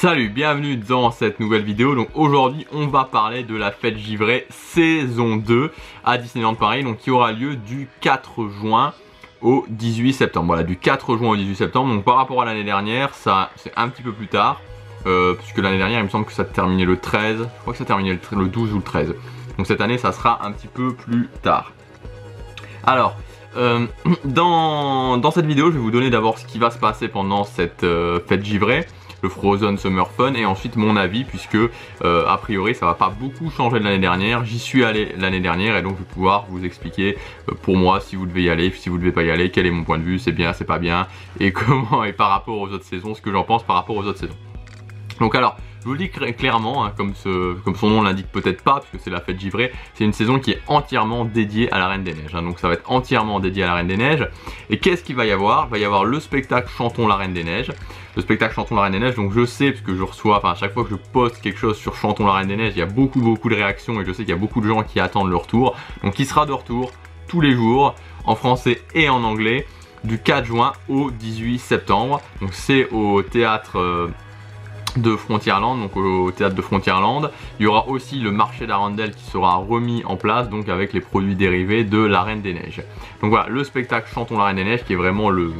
Salut, bienvenue dans cette nouvelle vidéo. Donc aujourd'hui on va parler de la fête givrée saison 2 à Disneyland Paris, donc qui aura lieu du 4 juin au 18 septembre. Voilà, du 4 juin au 18 septembre. Donc par rapport à l'année dernière, ça c'est un petit peu plus tard, puisque l'année dernière il me semble que ça terminait le 13, je crois que ça terminait le 12 ou le 13. Donc cette année ça sera un petit peu plus tard. Alors dans cette vidéo je vais vous donner d'abord ce qui va se passer pendant cette fête givrée, le Frozen Summer Fun, et ensuite mon avis, puisque a priori ça va pas beaucoup changer de l'année dernière. J'y suis allé l'année dernière et donc je vais pouvoir vous expliquer pour moi si vous devez y aller, si vous devez pas y aller, quel est mon point de vue, c'est bien, c'est pas bien, et comment, et par rapport aux autres saisons, ce que j'en pense par rapport aux autres saisons. Donc alors, je vous le dis clairement, hein, comme son nom l'indique peut-être pas, puisque c'est la fête givrée, c'est une saison qui est entièrement dédiée à la Reine des Neiges. Hein, donc ça va être entièrement dédié à la Reine des Neiges. Et qu'est-ce qu'il va y avoir? Il va y avoir le spectacle Chantons la Reine des Neiges. Le spectacle Chantons la Reine des Neiges, donc je sais, parce que je reçois, enfin à chaque fois que je poste quelque chose sur Chantons la Reine des Neiges, il y a beaucoup de réactions et je sais qu'il y a beaucoup de gens qui attendent le retour. Donc il sera de retour tous les jours, en français et en anglais, du 4 juin au 18 septembre. Donc c'est au théâtre de Frontierland, donc au théâtre de Frontierland. Il y aura aussi le marché d'Arendelle qui sera remis en place, donc avec les produits dérivés de la Reine des Neiges. Donc voilà, le spectacle Chantons la Reine des Neiges qui est vraiment le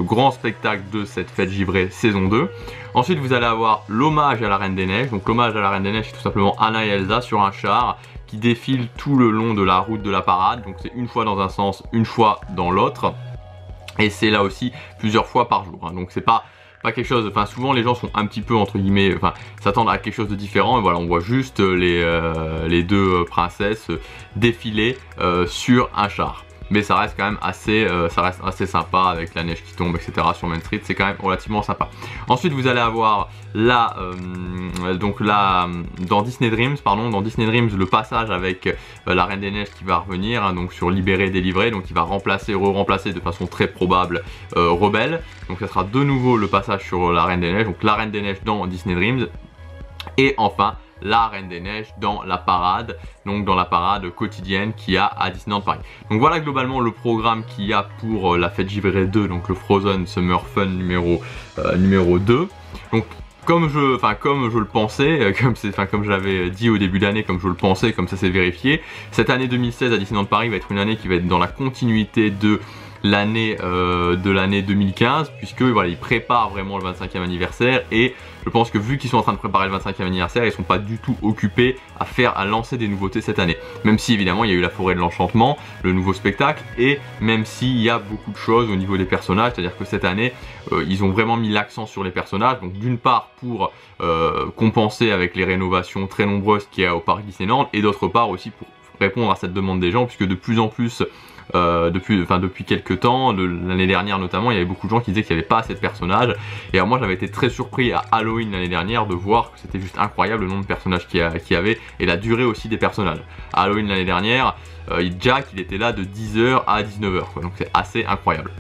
grand spectacle de cette fête givrée saison 2. Ensuite vous allez avoir l'hommage à la Reine des Neiges. Donc l'hommage à la Reine des Neiges c'est tout simplement Anna et Elsa sur un char qui défile tout le long de la route de la parade. Donc c'est une fois dans un sens, une fois dans l'autre, et c'est là aussi plusieurs fois par jour, hein. Donc c'est pas quelque chose, enfin souvent les gens sont un petit peu entre guillemets, enfin s'attendent à quelque chose de différent, et voilà, on voit juste les deux princesses défiler sur un char. Mais ça reste quand même assez, sympa avec la neige qui tombe, etc. sur Main Street, c'est quand même relativement sympa. Ensuite vous allez avoir là, dans Disney Dreams, le passage avec la Reine des Neiges qui va revenir, hein, donc sur Libéré et Délivré, donc qui va remplacer de façon très probable Rebelle. Donc ça sera de nouveau le passage sur la Reine des Neiges, donc la Reine des Neiges dans Disney Dreams. Et enfin la Reine des Neiges dans la parade, donc dans la parade quotidienne qu'il y a à Disneyland Paris. Donc voilà globalement le programme qu'il y a pour la fête givrée 2, donc le Frozen Summer Fun numéro 2. Donc comme je le pensais, comme je l'avais dit au début d'année, comme je le pensais, comme ça s'est vérifié, cette année 2016 à Disneyland Paris va être une année qui va être dans la continuité de l'année 2015, puisque voilà, ils préparent vraiment le 25e anniversaire, et je pense que vu qu'ils sont en train de préparer le 25e anniversaire, ils sont pas du tout occupés à lancer des nouveautés cette année, même si évidemment il y a eu la forêt de l'enchantement, le nouveau spectacle, et même s'il y a beaucoup de choses au niveau des personnages, c'est à dire que cette année ils ont vraiment mis l'accent sur les personnages, donc d'une part pour compenser avec les rénovations très nombreuses qu'il y a au parc Disneyland, et d'autre part aussi pour répondre à cette demande des gens, puisque de plus en plus depuis quelques temps, l'année dernière notamment, il y avait beaucoup de gens qui disaient qu'il n'y avait pas assez de personnages. Et alors moi j'avais été très surpris à Halloween l'année dernière de voir que c'était juste incroyable le nombre de personnages qu'il y avait, et la durée aussi des personnages. À Halloween l'année dernière, Jack il était là de 10h à 19h, quoi. Donc c'est assez incroyable.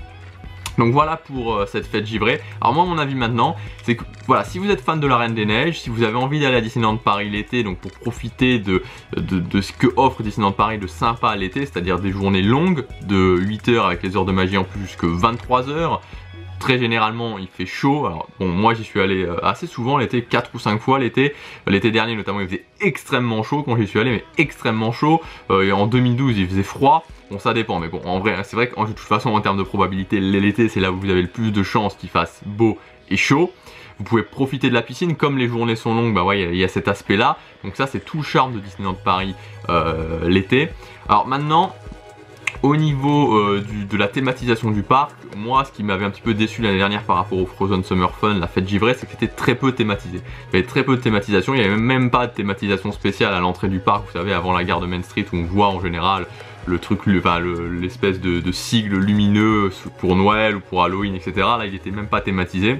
Donc voilà pour cette fête givrée. Alors moi mon avis maintenant, c'est que voilà, si vous êtes fan de la Reine des Neiges, si vous avez envie d'aller à Disneyland Paris l'été, donc pour profiter de ce que offre Disneyland Paris de sympa l'été, c'est-à-dire des journées longues de 8 h avec les heures de magie en plus jusque 23 h. Très généralement il fait chaud. Alors bon, moi j'y suis allé assez souvent l'été, 4 ou 5 fois l'été. L'été dernier notamment il faisait extrêmement chaud quand j'y suis allé, mais extrêmement chaud. Et en 2012 il faisait froid. Bon ça dépend, mais bon en vrai c'est vrai que de toute façon en termes de probabilité l'été c'est là où vous avez le plus de chances qu'il fasse beau et chaud. Vous pouvez profiter de la piscine, comme les journées sont longues, bah ouais il y a cet aspect là. Donc ça c'est tout le charme de Disneyland Paris l'été. Alors maintenant, au niveau de la thématisation du parc, moi ce qui m'avait un petit peu déçu l'année dernière par rapport au Frozen Summer Fun, la fête givrée, c'est que c'était très peu thématisé. Il y avait très peu de thématisation, il n'y avait même pas de thématisation spéciale à l'entrée du parc, vous savez, avant la gare de Main Street où on voit en général le truc, l'espèce de sigle lumineux pour Noël ou pour Halloween, etc. Là il n'était même pas thématisé.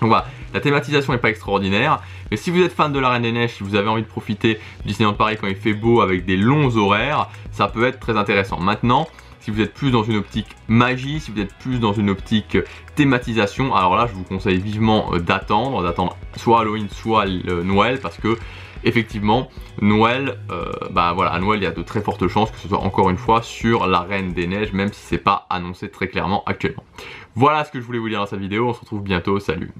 Donc voilà, la thématisation n'est pas extraordinaire, mais si vous êtes fan de la Reine des Neiges, si vous avez envie de profiter du Disneyland Paris quand il fait beau avec des longs horaires, ça peut être très intéressant. Maintenant, si vous êtes plus dans une optique magie, si vous êtes plus dans une optique thématisation, alors là je vous conseille vivement d'attendre soit Halloween soit Noël, parce que effectivement Noël, à Noël il y a de très fortes chances que ce soit encore une fois sur la Reine des Neiges, même si c'est pas annoncé très clairement actuellement. Voilà ce que je voulais vous dire dans cette vidéo, on se retrouve bientôt, salut.